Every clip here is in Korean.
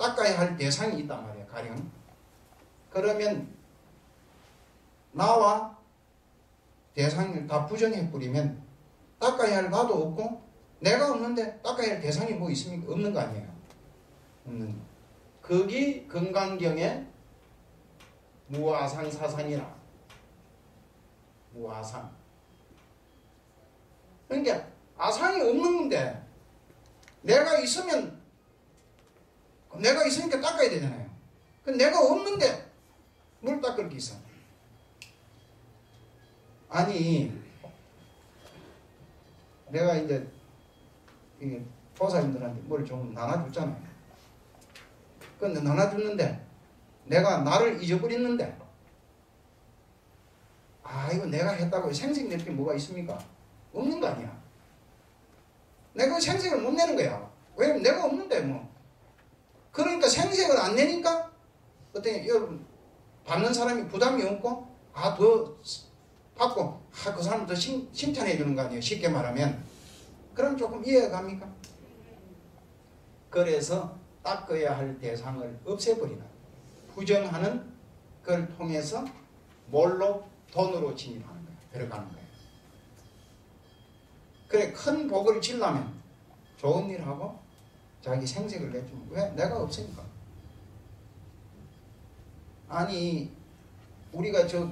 닦아야 할 대상이 있단 말이야, 가령. 그러면 나와 대상을 다 부정해버리면 닦아야 할 나도 없고 내가 없는데 닦아야 할 대상이 뭐 있습니까? 없는 거 아니에요. 없는 거. 그게 금강경의 무아상 사상이라. 무아상. 그러니까 아상이 없는 건데 내가 있으면 내가 있으니까 닦아야 되잖아요. 내가 없는데 뭘 닦을 게 있어? 아니 내가 이제 보살님들한테 뭘 좀 나눠줬잖아요. 근데 나눠줬는데 내가 나를 잊어버렸는데 이거 내가 했다고 생색낼 게 뭐가 있습니까? 없는 거 아니야. 내가 생색을 못 내는 거야. 왜냐면 내가 없는데 뭐. 그러니까 생색을 안 내니까 어떻게 여러분 받는 사람이 부담이 없고 더 받고 그 사람 더 칭찬해 주는 거 아니에요. 쉽게 말하면. 그럼 조금 이해가 갑니까? 그래서 닦아야 할 대상을 없애버리는 부정하는 걸 통해서 뭘로? 돈으로 진입하는 거예요. 들어가는 거예요. 그래 큰 복을 지려면 좋은 일 하고 자기 생색을 내주면 왜? 내가 없으니까. 아니 우리가 저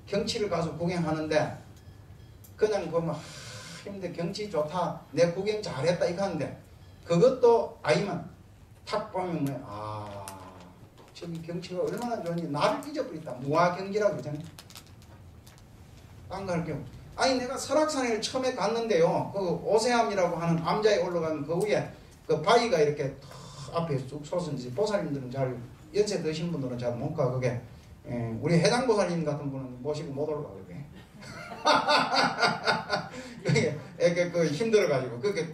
경치를 가서 구경하는데 그냥 보면 힘들 경치 좋다 내 구경 잘했다 이거 하는데 그것도 아니면 탁 보면 저기 경치가 얼마나 좋은지 나를 잊어버렸다. 무아경지라고 그러잖아요. 딴 거 할 경우 아니 내가 설악산에 처음에 갔는데요. 그 오세암이라고 하는 암자에 올라가면 그 위에 그 바위가 이렇게 앞에 쑥 솟은지 보살님들은 잘 연세 드신 분들은 잘 못 가. 그게 우리 해당보살님 같은 분은 모시고 못 올라가 그게. 그게 그 힘들어가지고 그게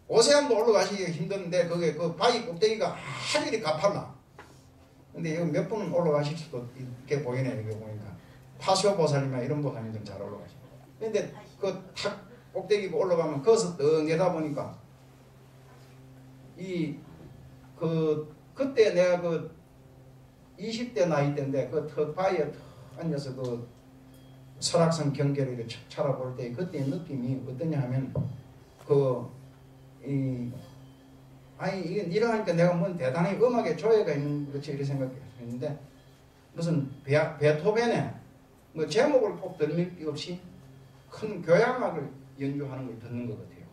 오세암도 올라가시기 힘드는데 그게 그 바위 꼭대기가 아주 이렇게 가팔라. 근데 여기 몇 분은 올라가실 수도 있게 보이네. 이거 보니까 파쇼보살님이나 이런 보살님들은 잘 올라가시고. 근데 그 탁 꼭대기 올라가면 거기서 떡 내다보니까 그때 내가 그 20대 나이 때인데 그 턱 바위에 앉아서 그 설악산 경계를 이렇게 쳐다볼 때 그때 느낌이 어떠냐 하면 이게 일어나니까 내가 뭐 대단히 음악에 조예가 있는 것이 이렇게 생각했는데 무슨 베토벤의 뭐 제목을 꼭 들을 게 없이 큰 교향악을 연주하는 걸 듣는 것 같아요.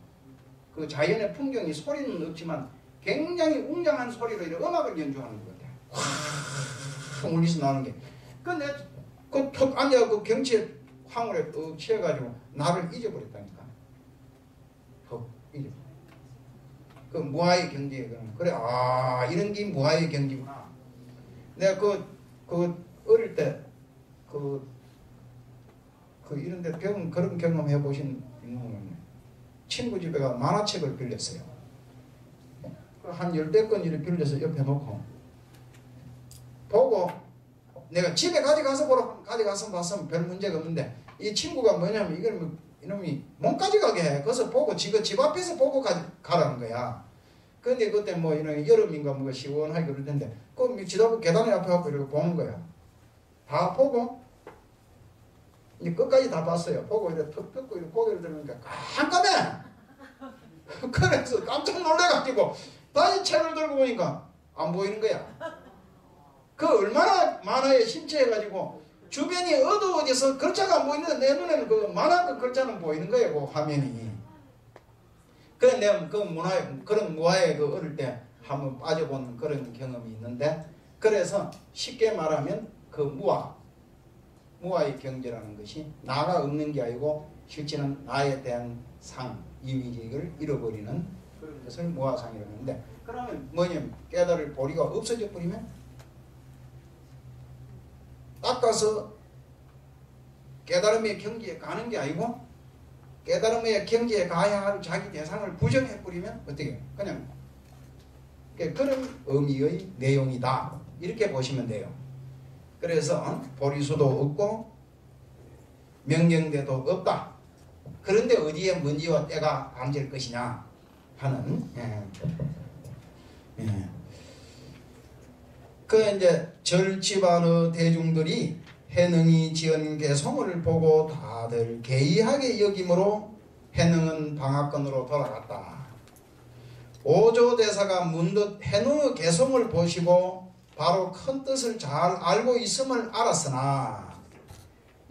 그 자연의 풍경이 소리는 없지만 굉장히 웅장한 소리로 이렇게 음악을 연주하는 것 같아요. 확 울리서 나오는 게. 근데 턱 앉아 그 경치에 황홀에 뚝 취해가지고 나를 잊어버렸다니까. 턱 잊어버렸다. 그 무아의 경지에 그래 이런 게 무아의 경지구나. 내가 그 어릴 때 이런 데 그런 경험 해보신 분은 친구 집에 가 만화책을 빌렸어요. 한 10권 이렇게 빌려서 옆에 놓고 보고 내가 집에 가져가서 봤으면 별 문제가 없는데 이 친구가 뭐냐면 이걸 이놈이 못 가져가게 해. 그래서 보고 집 앞에서 보고 가라는 거야. 근데 그때 뭐 이런 여름인가 뭐 시원하게 그럴 텐데 그 지도부 계단에 앞에 가고 이렇게 보는 거야. 다 보고 이제 끝까지 다 봤어요. 보고 이렇게 툭 뜯고 이렇게 고개를 들으니까 깜깜해. 그래서 깜짝 놀래가지고 다시 책을 들고 보니까 안 보이는 거야. 그 얼마나 만화에 심취해가지고 주변이 어두워져서 글자가 안 보이는데 내 눈에는 그 만화 그 글자는 보이는 거예요. 그 화면이. 그래 내가 그런 무아에 그 어릴 때 한번 빠져본 그런 경험이 있는데 그래서 쉽게 말하면 그 무아의 경지라는 것이 나가 없는 게 아니고 실제는 나에 대한 이미지를 잃어버리는 그런 것을 무아상이라고 하는데 그러면 뭐냐면 깨달을 보리가 없어져 버리면 닦아서 깨달음의 경지에 가는 게 아니고 깨달음의 경지에 가야 할 자기 대상을 부정해 버리면 어떻게 그냥 그런 의미의 내용이다 이렇게 보시면 돼요. 그래서 보리수도 없고 명령대도 없다. 그런데 어디에 먼지와 때가 감질 것이냐 하는 그 이제 절집안의 대중들이 해능이 지은 개송을 보고 다들 개의하게 여김으로 해능은 방앗간으로 돌아갔다. 오조대사가 문득 해능의 개송을 보시고 바로 큰 뜻을 잘 알고 있음을 알았으나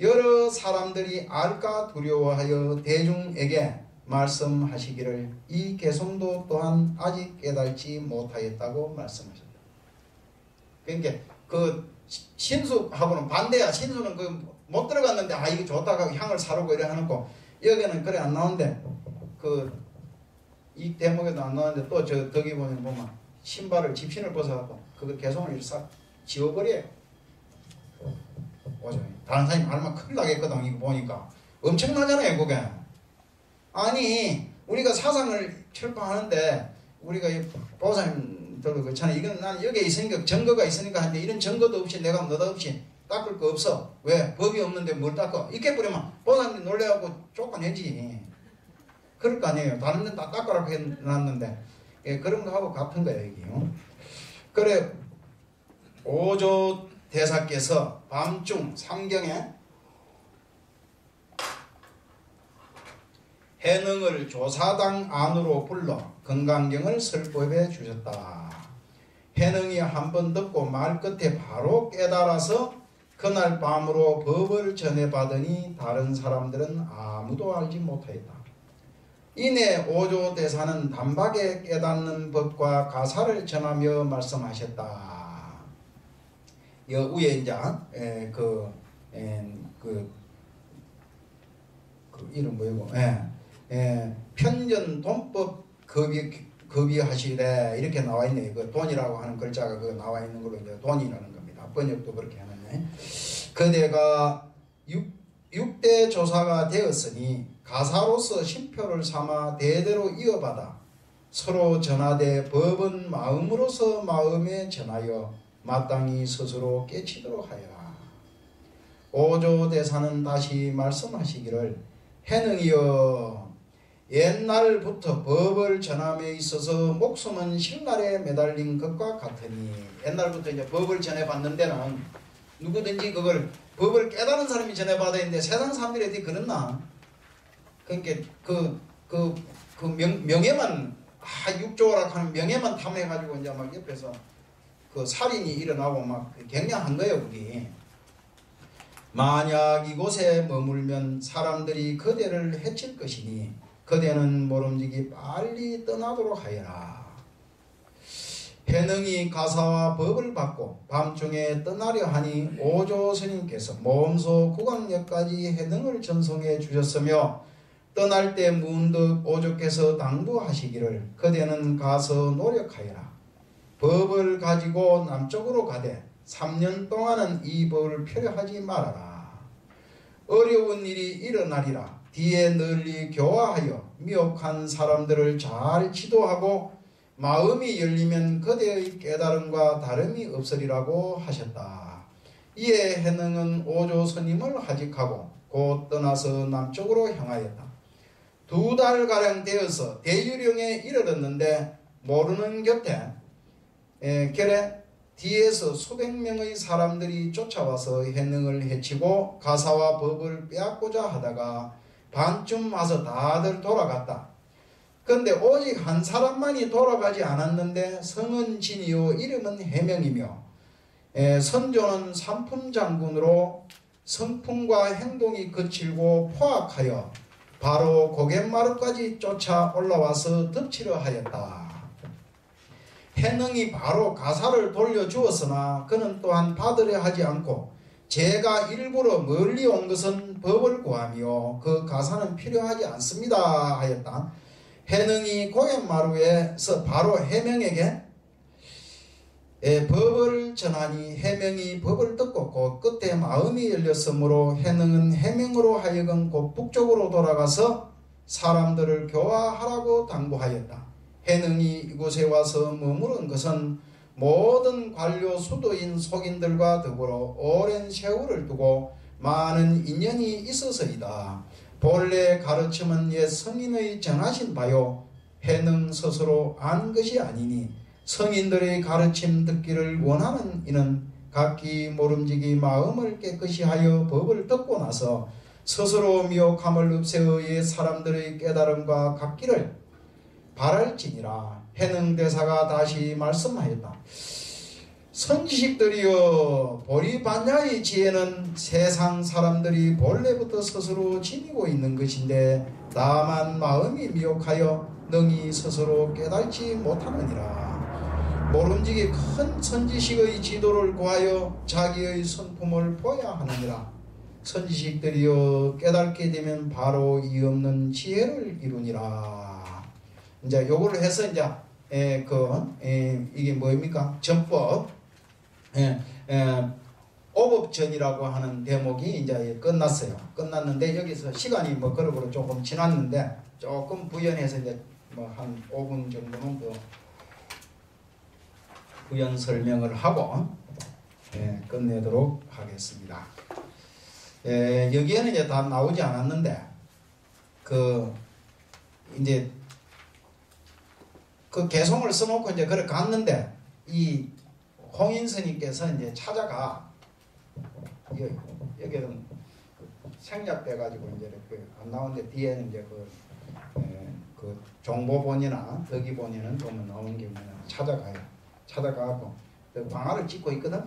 여러 사람들이 알까 두려워하여 대중에게 말씀하시기를 이 개송도 또한 아직 깨달지 못하였다고 말씀하셨다. 그러니까 그 신수하고는 반대야. 신수는 그 못 들어갔는데 아 이거 좋다고 향을 사르고 이래 하는 거 여기는 그래 안 나오는데 그 이 대목에도 안 나오는데 또 저 덕이 보면 신발을 집신을 벗어갖고 그거 개송을 싹 지워버려요. 오죠. 다른 사람이 알면 큰일 나겠거든. 이거 보니까 엄청나잖아요 그게. 아니 우리가 사상을 철거하는데 우리가 보호사님들도 그렇잖아요. 이건 난 여기에 있으니까 증거가 있으니까 하는데 이런 증거도 없이 내가 느닷없이 닦을 거 없어. 왜? 법이 없는데 뭘 닦아? 이렇게 뿌리면 보호사님들 놀래갖고 쫓아내지. 그럴 거 아니에요. 다른 데는 다 닦으라고 해놨는데 예, 그런 거하고 같은 거예요 이게. 그래 오조 대사께서 밤중 삼경에 해능을 조사당 안으로 불러 건강경을 설법해 주셨다. 해능이 한번 듣고 말 끝에 바로 깨달아서 그날 밤으로 법을 전해받으니 다른 사람들은 아무도 알지 못하였다. 이내 오조대사는 단박에 깨닫는 법과 가사를 전하며 말씀하셨다. 여 위에 이제 그 이름 뭐이고 편전 돈법 급이하시래 이렇게 나와 있네. 그 돈이라고 하는 글자가 그 나와 있는 걸로 이제 돈이라는 겁니다. 번역도 그렇게 해놨네. 그대가 6대 조사가 되었으니 가사로서 신표를 삼아 대대로 이어받아 서로 전하되 법은 마음으로서 마음에 전하여 마땅히 스스로 깨치도록 하여라. 오조대사는 다시 말씀하시기를 해능이여 옛날부터 법을 전함에 있어서 목숨은 신날에 매달린 것과 같으니 옛날부터 이제 법을 전해받는 데는 누구든지 그걸 법을 깨달은 사람이 전해받아야 되는데 세상 사람들이 어디 그렇나? 그러니까 명예만 육조라 하는 명예만 탐해가지고 이제 막 옆에서 그 살인이 일어나고 막 갱년한 거예요 그게. 만약 이곳에 머물면 사람들이 그대를 해칠 것이니 그대는 모름지기 빨리 떠나도록 하여라. 해능이 가사와 법을 받고 밤중에 떠나려 하니 오조 스님께서 몸소 국왕역까지 해능을 전송해 주셨으며 떠날 때 문득 오조께서 당부하시기를 그대는 가서 노력하여라. 법을 가지고 남쪽으로 가되 3년 동안은 이 법을 표류하지 말아라. 어려운 일이 일어나리라. 뒤에 널리 교화하여 미혹한 사람들을 잘 지도하고 마음이 열리면 그대의 깨달음과 다름이 없으리라고 하셨다. 이에 해능은 오조 스님을 하직하고 곧 떠나서 남쪽으로 향하였다. 2달가량 되어서 대유령에 이르렀는데 모르는 곁에 결에 뒤에서 수백 명의 사람들이 쫓아와서 해능을 해치고 가사와 법을 빼앗고자 하다가 반쯤 와서 다들 돌아갔다. 그런데 오직 한 사람만이 돌아가지 않았는데 성은 진이요 이름은 해명이며 선조는 삼품장군으로 성품과 행동이 거칠고 포악하여 바로 고갯마루까지 쫓아 올라와서 덮치려 하였다. 해능이 바로 가사를 돌려주었으나 그는 또한 받으려 하지 않고 제가 일부러 멀리 온 것은 법을 구하며 그 가사는 필요하지 않습니다 하였다. 해능이 고갯마루에서 바로 해명에게 법을 전하니 해명이 법을 듣고 곧 끝에 마음이 열렸으므로 해능은 해명으로 하여금 곧 북쪽으로 돌아가서 사람들을 교화하라고 당부하였다. 해능이 이곳에 와서 머무른 것은 모든 관료 수도인 속인들과 더불어 오랜 세월을 두고 많은 인연이 있어서이다. 본래 가르침은 옛 성인의 정하신 바요 해능 스스로 안 것이 아니니 성인들의 가르침 듣기를 원하는 이는 각기 모름지기 마음을 깨끗이 하여 법을 듣고 나서 스스로 미혹함을 없애어 옛 사람들의 깨달음과 같기를 바랄지니라. 해능대사가 다시 말씀하였다. 선지식들이여, 보리반야의 지혜는 세상 사람들이 본래부터 스스로 지니고 있는 것인데 다만 마음이 미혹하여 능히 스스로 깨달지 못하느니라. 모름지기 큰 선지식의 지도를 구하여 자기의 성품을 보아야 하느니라. 선지식들이여, 깨닫게 되면 바로 이 없는 지혜를 이루니라. 이제 요거를 해서 이제 이게 뭐입니까? 전법 오법전이라고 하는 대목이 이제 끝났어요. 끝났는데 여기서 시간이 뭐 그러고로 조금 지났는데 조금 부연해서 이제 뭐 한 5분 정도는 더 부연 설명을 하고 끝내도록 하겠습니다. 여기에는 이제 다 나오지 않았는데 이제 그 개송을 써놓고 이제 그래 갔는데 이 홍인 스님께서 이제 찾아가 여기는 생략돼 가지고 이제 이렇게 안 나오는데 뒤에는 이제 그 종보본이나 덕이본에는 보면 나오는 게 뭐냐, 찾아가고 그 방아를 찢고 있거든.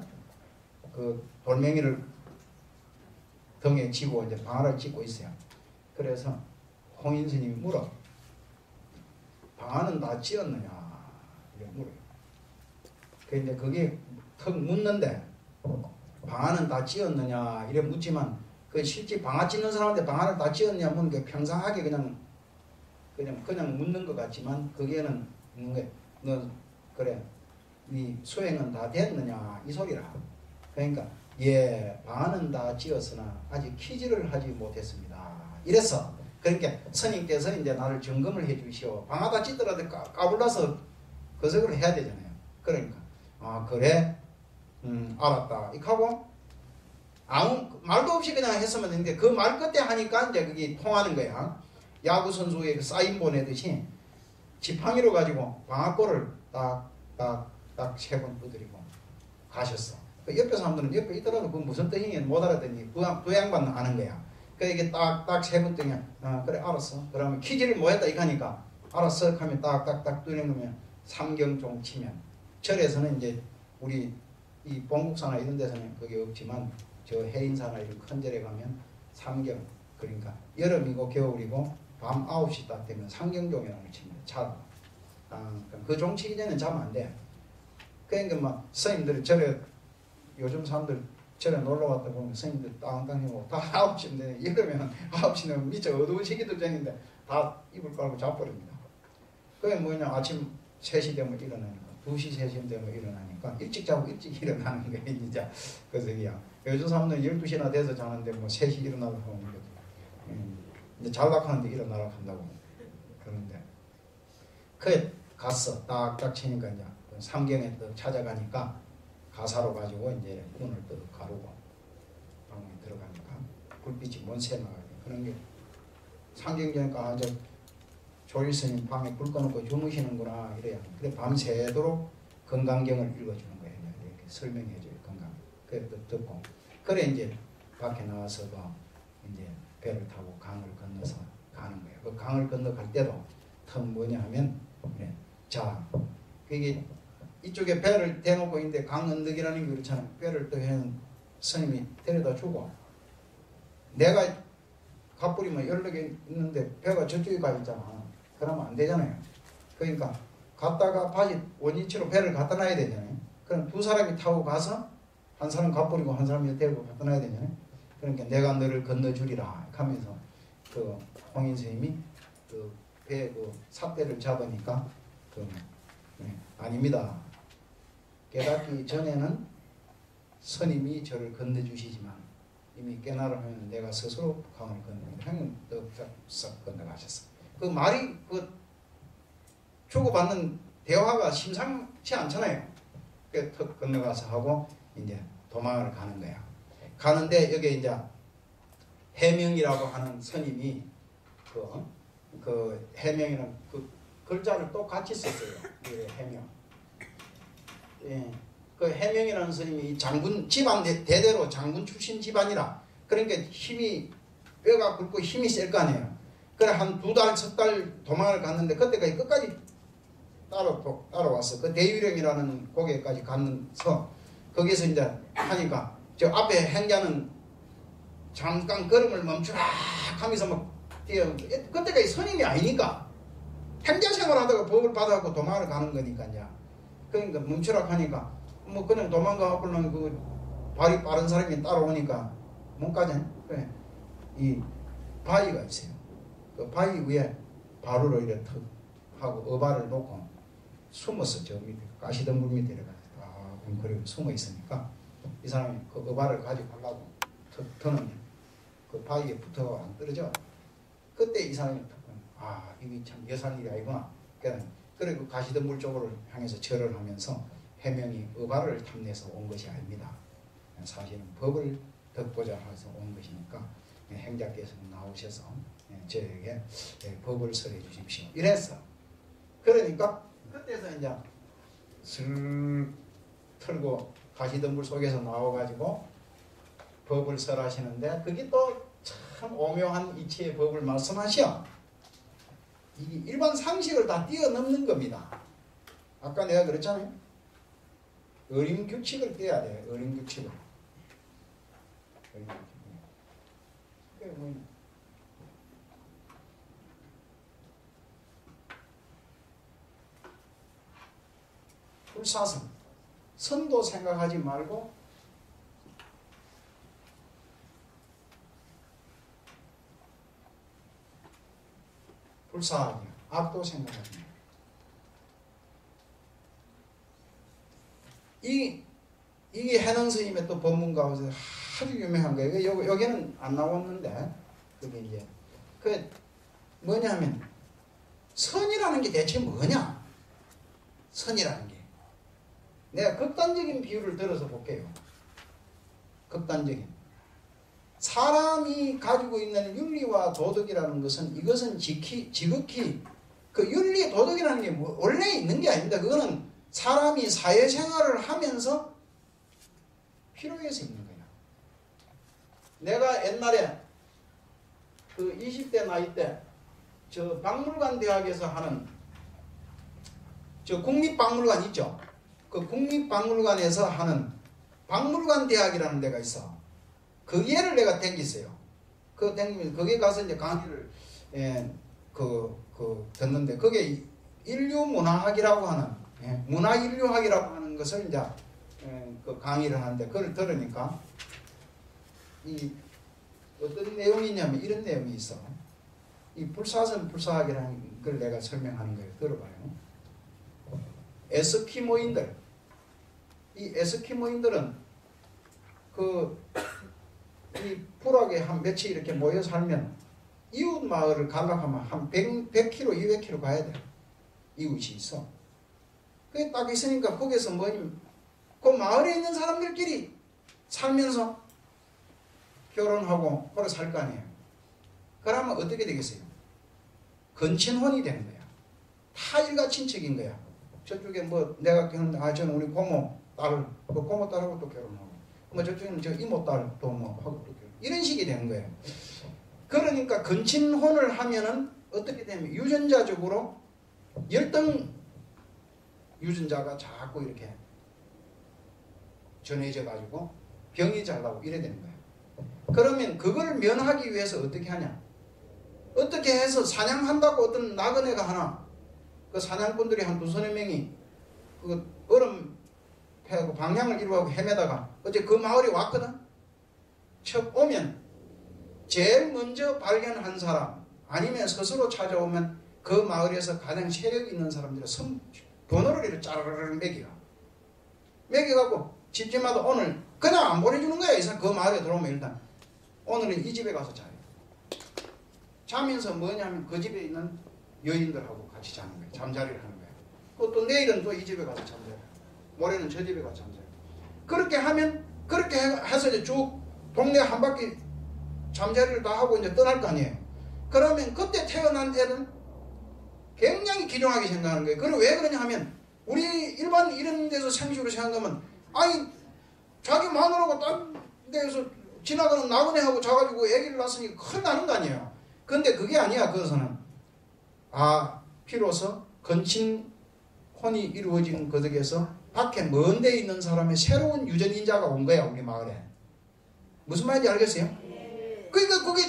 그 돌멩이를 등에 쥐고 이제 방아를 찢고 있어요. 그래서 홍인 스님이 물어. 방아는 다 찧었느냐? 이렇게 물어요. 근데 그게 턱 묻는데 방아는 다 찧었느냐? 이래 묻지만 그 실제 방아 찧는 사람한테 방아를 다 찧었냐 묻는 게 평상하게 그냥 묻는 것 같지만 거기에는 있는 게 너 그래 네 수행은 다 됐느냐 이 소리라. 그러니까 예, 방아는 다 찧었으나 아직 키지를 하지 못했습니다. 이래서 그러니까 스님께서 이제 나를 점검을 해 주시오. 방아 다 찢더라도 까불러서 거석을 해야 되잖아요. 그러니까 아 그래? 알았다. 이렇게 하고 아무 말도 없이 그냥 했으면 되는데 그 말 끝에 하니까 이제 그게 통하는 거야. 야구 선수에 그 사인 보내듯이 지팡이로 가지고 방아골을 딱딱딱 3번 두드리고 가셨어. 그 옆에 사람들은 옆에 있더라도 그 무슨 뜻인지 못 알아듣니 그 양반은 아는 거야. 그러니까 이게 딱딱 3번 뜨냐. 그래 알았어. 그러면 퀴즈를 뭐 했다 이거 하니까 알았어 하면 딱딱딱 두드리는 거면 삼경종 치면 절에서는 이제 우리 이 본국사나 이런 데서는 그게 없지만 저 해인사나 이런 큰 절에 가면 삼경, 그러니까 여름이고 겨울이고 밤 9시 딱 되면 삼경종이라는 걸 칩니다. 자, 그 종 치기 전에는 자면 안 돼. 그러니까 막 스님들이 절에 요즘 사람들 절에 놀러 갔다 보면 스님들 땅땅이고 다 9시인데 이러면 9시는 미쳐 어두운 시기도 전인데 다 이불 깔고 자버립니다. 그게 뭐냐 아침 3시 되면 일어나니까 2시 3시 되면 일어나니까 일찍 자고 일찍 일어나는 게 진짜 그 저기야. 요즘 사람들은 12시나 돼서 자는데 뭐 3시 일어나고 하는 거죠. 이제 잘락 하는데 일어나라 한다고 그러는데 그에 갔어. 딱딱 치니까 이제 삼경에 또 찾아가니까 가사로 가지고 이제 문을 또 가르고 방에 들어가니까 불빛이 먼새 나가게 그런 게 상경전이니까 저 조일스님 방에 불 꺼놓고 주무시는구나 이래야 그래 밤새도록 건강경을 읽어주는 거예요. 이렇게 설명해줘요. 건강. 그래 또 듣고 그래 이제 밖에 나와서도 이제 배를 타고 강을 건너서 가는 거예요. 그 강을 건너갈 때도 턱 뭐냐 하면 그래. 자 그게 이쪽에 배를 대놓고 있는데 강 언덕이라는 게 그렇잖아요. 배를 또 해는 스님이 데려다 주고 내가 갑부리면 여러 개 있는데 배가 저쪽에 가 있잖아. 그러면 안 되잖아요. 그러니까 갔다가 다시 원위치로 배를 갖다 놔야 되잖아요. 그럼 두 사람이 타고 가서 한 사람 갑부리고 한 사람이 데리고 갖다 놔야 되잖아요. 그러니까 내가 너를 건너주리라 하면서 그 홍인 스님이 그 배 그 삿대를 잡으니까 아닙니다. 깨닫기 전에는 스님이 저를 건너주시지만 이미 깨달으면 내가 스스로 강을 건너면 형은 썩 건너가셨어. 그 말이 그 주고받는 대화가 심상치 않잖아요. 그 턱 건너가서 하고 이제 도망을 가는 거야. 가는데 여기 이제 해명이라고 하는 스님이 그 해명이라는 그 글자를 또 같이 썼어요. 해명. 예, 그 해명이라는 스님이 장군 집안 대대로 장군 출신 집안이라 그러니까 힘이 뼈가 굵고 힘이 셀 거 아니에요. 그래 한 2달, 3달 도망을 갔는데 그때까지 끝까지 따라왔어. 그 대유령이라는 고개까지 가면서 거기서 이제 하니까 저 앞에 행자는 잠깐 걸음을 멈추라 하면서 막 뛰어. 그때까지 선임이 아니니까 행자 생활하다가 법을 받아갖고 도망을 가는 거니까 이제 그러니까 멈추라 하니까 뭐 그냥 도망가갖고는 그 발이 빠른 사람이 따라오니까 못 가지. 그래. 이 바위가 있어요. 그 바위 위에 바루로 이렇게 턱 하고 어발을 놓고 숨었어. 저 밑에 가시덤불 밑에 이렇게 그리고 숨어 있으니까 이 사람이 그 어발을 가지고 가려고 터는 그 바위에 붙어 안 떨어져. 그때 이 사람이 이게 참 여산 일이 아니구나. 그리고 가시덤불 쪽으로 향해서 절을 하면서 해명이 어발을 탐내서 온 것이 아닙니다. 사실은 법을 듣고자 해서 온 것이니까 행자께서 나오셔서 저에게 법을 설해 주십시오. 이랬어. 그러니까 그때서 이제 슬 털고 가시덤불 속에서 나와가지고 법을 설하시는데 그게 또 참 오묘한 이치의 법을 말씀하시오. 이게 일반 상식을 다 뛰어넘는 겁니다. 아까 내가 그랬잖아요. 어림 규칙을 떼야 돼. 어림 규칙을. 불사선. 선도 생각하지 말고 불사하기. 악도 생각하지 말고. 이게 해능 스님의 또 법문 가운데 아주 유명한 거예요. 여기는 안 나왔는데 그게 이제 그 뭐냐면 선이라는 게 대체 뭐냐? 선이라는 게 내가 극단적인 비유를 들어서 볼게요. 극단적인 사람이 가지고 있는 윤리와 도덕이라는 것은 이것은 지극히 그 윤리 도덕이라는 게 뭐 원래 있는 게 아닙니다. 그거는 사람이 사회생활을 하면서 필요해서 있는 거야. 내가 옛날에 그 20대 나이 때 저 박물관 대학에서 하는 저 국립박물관 있죠. 그 국립박물관에서 하는 박물관 대학이라는 데가 있어. 거기에를 내가 댕겼어요. 그 댕기면 거기에 가서 이제 강의를 듣는데 그게 인류문화학이라고 하는 문화인류학이라고 하는 것을 이제 그 강의를 하는데 그걸 들으니까 이 어떤 내용이 있냐면 이런 내용이 있어. 이 불사선 불사학이라는 걸 내가 설명하는 거예요. 들어봐요. 에스키모인들 이 에스키모인들은 이 불악에 한 며칠 이렇게 모여 살면 이웃 마을을 가려면 한 100km, 200km 가야 돼. 이웃이 있어. 그게 딱 있으니까 거기서 그 마을에 있는 사람들끼리 살면서 결혼하고 그래 살 거 아니에요. 그러면 어떻게 되겠어요? 건친혼이 되는 거야. 다 일가 친척인 거야. 저쪽에 뭐 내가 저는 우리 고모 딸을 그 고모 딸하고 또 결혼하고 뭐 저쪽에는 저 이모 딸도 뭐 하고 또 결혼. 이런 식이 되는 거예요. 그러니까 건친혼을 하면은 어떻게 되면 유전자적으로 열등 유전자가 자꾸 이렇게 전해져 가지고 병이 잘 나고 이래 되는 거예요. 그러면 그걸 면하기 위해서 어떻게 하냐? 어떻게 해서 사냥한다고 어떤 나그네가 하나 그 사냥꾼들이 한 2~3명이 그 얼음 패고 방향을 잃어가고 헤매다가 어제 그 마을에 왔거든. 척 오면 제일 먼저 발견한 사람 아니면 스스로 찾아오면 그 마을에서 가장 체력 있는 사람들의 번호를 이렇게 짜르르 매겨갖고 집집마다 오늘 그냥 안 보내주는 거야. 이 사람 그 마을에 들어오면 일단 오늘은 이 집에 가서 자요. 자면서 뭐냐면 그 집에 있는 여인들하고 같이 자는 거예요. 잠자리를 하는 거예요. 또 내일은 또 이 집에 가서 잠자요. 모레는 저 집에 가서 잠자요. 그렇게 하면 그렇게 해서 이제 쭉 동네 한 바퀴 잠자리를 다 하고 이제 떠날 거 아니에요. 그러면 그때 태어난 애는 굉장히 기종하게 생각하는 거예요. 그리고 왜 그러냐 하면 우리 일반 이런 데서 생식으로 생각하면 아니 자기 마누라가 딴 데에서 지나가는 나그네하고 자가지고 아기를 낳았으니 큰일 나는 거 아니에요. 근데 그게 아니야. 그것은 비로소 건친혼이 이루어진 그덕에서 밖에 먼 데 있는 사람의 새로운 유전인자가 온 거야. 우리 마을에. 무슨 말인지 알겠어요? 그러니까 그게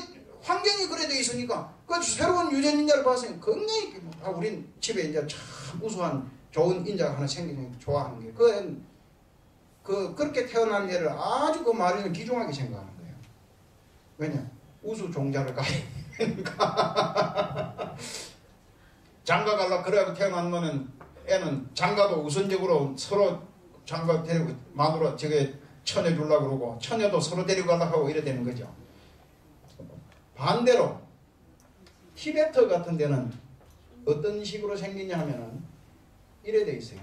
환경이 그래 돼 있으니까 그 새로운 유전인자를 봤으니 굉장히 우린 집에 이제 참 우수한 좋은 인자가 하나 생기는 좋아하는 게 그렇게 태어난 애를 아주 그 마을에는 귀중하게 생각하는 거예요. 왜냐? 우수 종자를 가니까. 장가 갈라 그래가지고 태어나면 애는 장가도 우선적으로 서로 장가 데리고 마누라 저게 처녀 주려고 그러고 처녀도 서로 데리고 가려고 하고 이래 되는 거죠. 반대로 티베트 같은 데는 어떤 식으로 생기냐 하면은 이래 돼 있어요.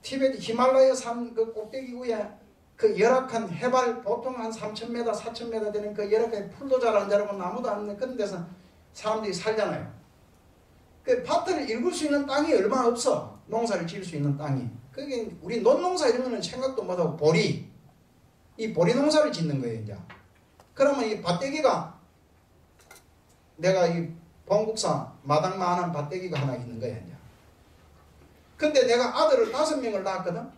티베트 히말라야 산 그 꼭대기 위에 그 열악한 해발 보통 한 3,000m, 4,000m 되는 그 열악한 풀도 잘 안 자라고 나무도 안 그런 데서 사람들이 살잖아요. 그 밭을 일굴 수 있는 땅이 얼마 없어. 농사를 지을 수 있는 땅이. 그게 우리 논농사 이런 거는 생각도 못하고 이 보리 농사를 짓는 거예요, 이제. 그러면 이 밭대기가 내가 이 본국사 마당만한 밭대기가 하나 있는 거야, 이제. 근데 내가 아들을 5명을 낳았거든.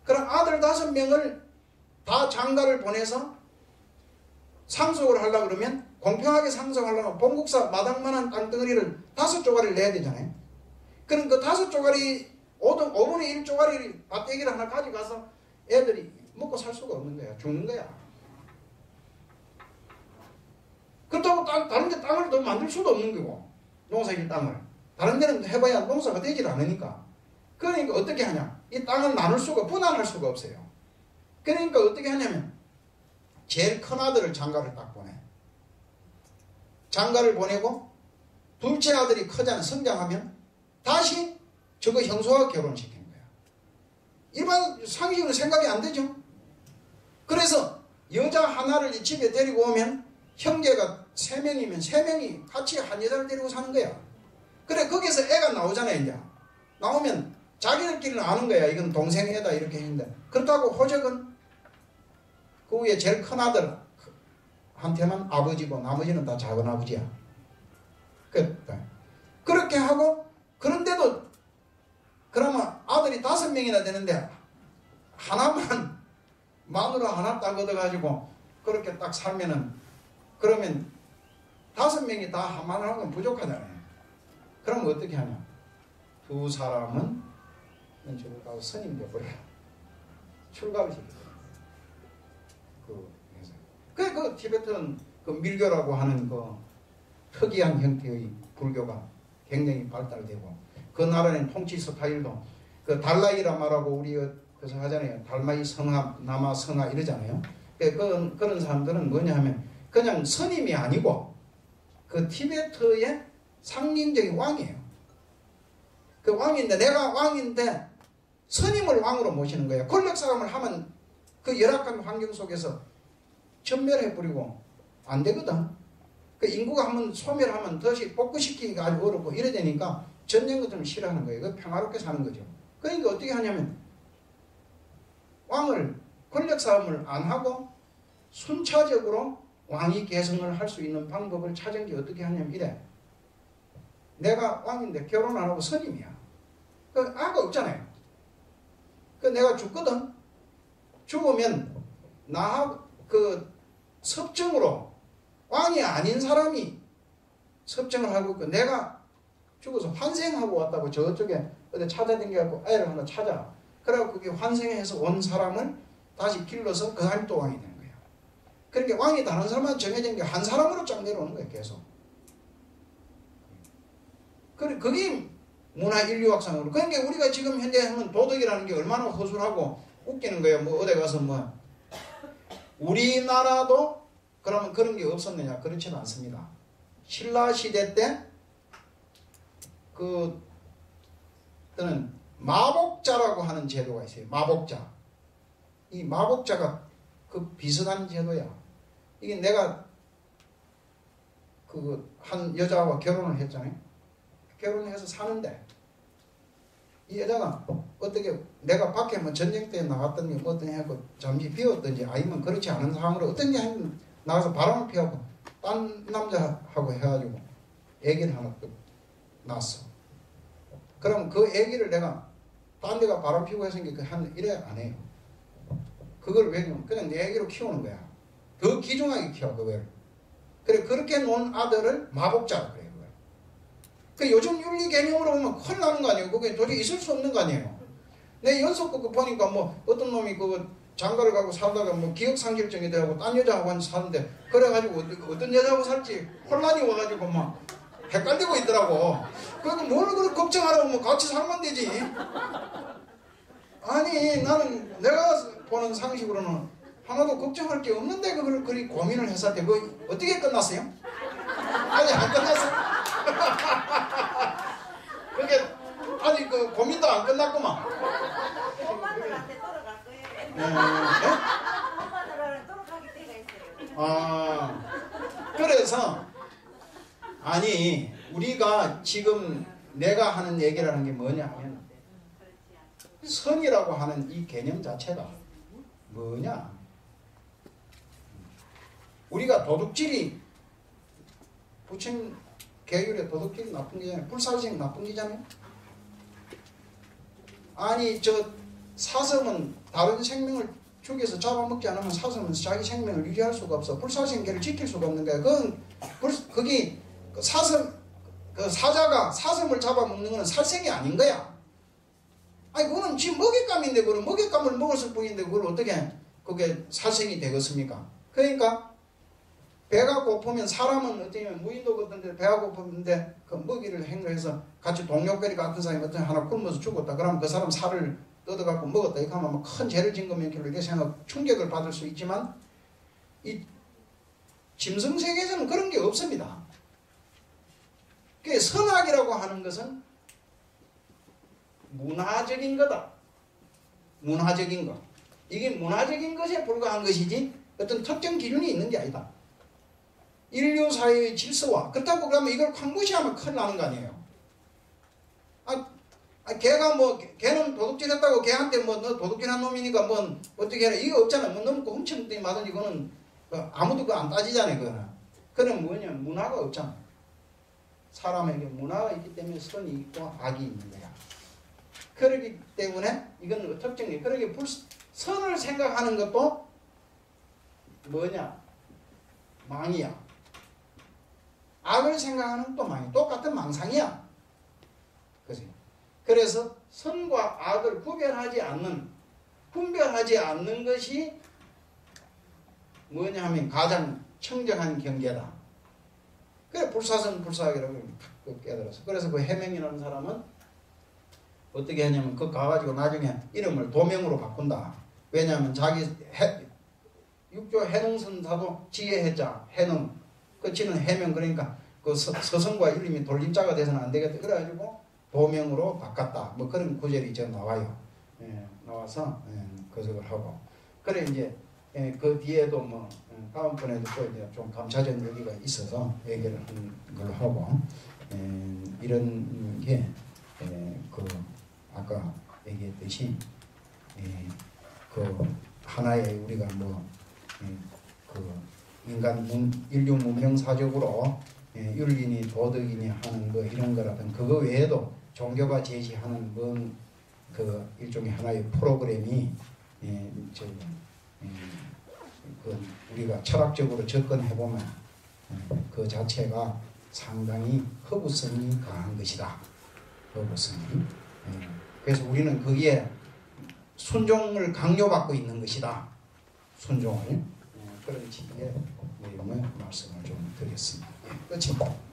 그럼 아들 5명을 다 장가를 보내서 상속을 하려고 그러면 공평하게 상속하려면 본국사 마당만한 땅덩어리를 5조가리를 내야 되잖아요. 그럼 그 5조가리 5분의 1조가리 밭대기를 하나 가져가서 애들이 먹고 살 수가 없는 거야. 죽는 거야. 그렇다고 다른 데 땅을 더 만들 수도 없는 거고, 농사질 땅을. 다른 데는 해봐야 농사가 되질 않으니까. 그러니까 어떻게 하냐. 이 땅을 나눌 수가, 분할할 수가 없어요. 그러니까 어떻게 하냐면 제일 큰 아들을 장가를 딱 보내. 장가를 보내고 둘째 아들이 크잖아. 성장하면 다시 저거 형수와 결혼시키는 거야. 일반 상식으로 생각이 안 되죠. 그래서 여자 하나를 이 집에 데리고 오면 형제가 3명이면 3명이 같이 한 여자를 데리고 사는 거야. 그래 거기서 애가 나오잖아요. 이제 나오면 자기들끼리는 아는 거야. 이건 동생 애다 이렇게 했는데, 그렇다고 호적은 그 위에 제일 큰 아들한테만 아버지고 나머지는 다 작은 아버지야. 그렇게 하고, 그런데도 그러면 아들이 5명이나 되는데 하나만 마누라 하나 딱 얻어가지고 그렇게 딱 살면은, 그러면 5명이 다 한마늘 하는 건 부족하잖아요. 그러면 어떻게 하냐. 2 사람은 저걸 가서 스님 되어버려요. 출가를 시켜요. 그 티베트는 그 밀교라고 하는 그 특이한 형태의 불교가 굉장히 발달되고, 그 나라의 통치 스타일도 그 달라이라 말하고 우리 그래서 하잖아요. 달마이 성하, 남아 성하 이러잖아요. 그런 사람들은 뭐냐 하면 그냥 스님이 아니고 그 티베트의 상징적인 왕이에요. 그 왕인데, 내가 왕인데 스님을 왕으로 모시는 거예요. 권력 싸움을 하면 그 열악한 환경 속에서 전멸해버리고 안 되거든. 그 인구가 한번 소멸하면 다시 복구시키기가 아주 어렵고 이래 되니까 전쟁 것들을 싫어하는 거예요. 그 평화롭게 사는 거죠. 그러니까 어떻게 하냐면 왕을 권력 싸움을 안 하고 순차적으로 왕위 계승을 할 수 있는 방법을 찾은 게 어떻게 하냐면 이래. 내가 왕인데 결혼 안 하고 스님이야. 그 아가 없잖아요. 그 내가 죽거든. 죽으면 나하고 그 섭정으로 왕이 아닌 사람이 섭정을 하고 있고, 내가 죽어서 환생하고 왔다고 저쪽에 어디 찾아다니고 애를 하나 찾아. 그래갖고 그게 환생해서 온 사람을 다시 길러서 그 사람이 또 왕이 되는 거야. 그러니까 왕이 다른 사람한테 정해진 게 한 사람으로 쫙 내려오는 거야, 계속. 그게 문화 인류학상으로. 그러니까 우리가 지금 현재 하면 도덕이라는 게 얼마나 허술하고 웃기는 거예요. 뭐 어디 가서 뭐 우리나라도 그러면 그런 게 없었느냐? 그렇지는 않습니다. 신라 시대 때 때는 마복자라고 하는 제도가 있어요. 마복자. 이 마복자가 그 비슷한 제도야. 이게 내가 한 여자와 결혼을 했잖아요. 결혼해서 사는데 이 여자가 어떻게 내가 밖에 뭐 전쟁 때 나갔더니 뭐 어떤 해고 잠시 비웠든지 아니면 그렇지 않은 상황으로 어떤 게 나가서 바람을 피하고 딴 남자하고 해가지고 애기를 하나 또 낳았어. 그럼 그 애기를 내가 딴 데가 바람 피고 해서 한 이래 안 해요. 그걸 왜 그냥 내 애기로 키우는 거야. 더 귀중하게 키워 그걸. 그래 그렇게 놓은 아들을 마복자라 그래요. 그 요즘 윤리 개념으로 보면 큰일 나는 거 아니에요. 그게 도저히 있을 수 없는 거 아니에요. 내 연속 그 보니까 뭐 어떤 놈이 그 장가를 가고 살다가 뭐 기억상실증이 돼가고 딴 여자하고 사는데 그래가지고 어떤 여자하고 살지 혼란이 와가지고 막 헷갈리고 있더라고. 그래서 뭘 그렇게 걱정하라고 뭐 같이 살면 되지. 아니 나는 내가 보는 상식으로는 하나도 걱정할 게 없는데 그걸 그리 고민을 했을 때 그 어떻게 끝났어요? 아니 안 끝났어. 그게 아니 그 고민도 안 끝났구만. 엄마들한테 돌아갈 거예요. 엄마들한테 돌아가기 때가 있어요. 아 그래서 아니 우리가 지금 내가 하는 얘기라는 게 뭐냐 하면 선이라고 하는 이 개념 자체가 뭐냐? 우리가 도둑질이 부처님 계율에 도둑질이 나쁜 게잖아요. 불살생 나쁜 게잖아요. 아니 저 사슴은 다른 생명을 죽여서 잡아먹지 않으면 사슴은 자기 생명을 유지할 수가 없어. 불살생계를 지킬 수가 없는 거야. 그게 사슴 그 사자가 사슴을 잡아먹는 거는 살생이 아닌 거야. 아니 그거는 지금 먹잇감인데 그걸 먹잇감을 먹었을 뿐인데 그걸 어떻게 그게 살생이 되겠습니까? 그러니까 배가 고프면 사람은 어떻게 무인도 같은 데 배가 고프는데 그 먹이를 행로해서 같이 동료끼리 같은 사람이 어떤 하나 굶어서 죽었다. 그러면 그 사람 살을 뜯어갖고 먹었다. 이렇게 하면 큰 죄를 진 거면 이렇게 생각 충격을 받을 수 있지만 이 짐승세계에서는 그런 게 없습니다. 그 선악이라고 하는 것은 문화적인 거다. 문화적인 거. 이게 문화적인 것에 불과한 것이지 어떤 특정 기준이 있는 게 아니다. 인류 사회의 질서와 그렇다고 그러면 이걸 광무시하면 큰일 나는 거 아니에요. 걔가 뭐 걔는 도둑질했다고 걔한테 뭐 너 도둑질한 놈이니까 뭐 어떻게 해라 이거 없잖아. 뭐 넘고 훔쳤더니 마든지 이거는 아무도 그거 안 따지잖아요. 그거는. 그는 뭐냐 문화가 없잖아. 사람에게 문화가 있기 때문에 선이 있고 악이 있는 거야. 그렇기 때문에 이건 특징이 그렇게 선을 생각하는 것도 뭐냐 망이야. 악을 생각하는 또 망이 똑같은 망상이야. 그래서 선과 악을 분별하지 않는 것이 뭐냐 하면 가장 청정한 경계다. 그래 불사선 불사악이라고 깨달았어. 그래서 그 해명이라는 사람은 어떻게 하냐면 그 가가지고 나중에 이름을 도명으로 바꾼다. 왜냐하면 자기 육조 해능선사도 지혜해자 해능 그 지는 해명 그러니까 그 서성과 이름이 돌림자가 돼서는 안 되겠다. 그래가지고 도명으로 바꿨다. 뭐 그런 구절이 이제 나와요. 나와서 그것을 하고 그래 이제 그 뒤에도 뭐 다음번에도 또 이제 좀 감차전 여기가 있어서 얘기를 하는 걸로 하고 이런 게 그 아까 얘기했듯이 그 하나의 우리가 뭐 그 인류 문명사적으로 윤리니 도덕이니 하는 거 이런 거라든 그거 외에도 종교가 제시하는 뭔 그 일종의 하나의 프로그램이 그 우리가 철학적으로 접근해 보면 그 자체가 상당히 허구성이 강한 것이다. 허구성이. 그래서 우리는 거기에 순종을 강요받고 있는 것이다. 순종을. 그런 식의 내용을 말씀을 좀 드렸습니다. 끝입니다.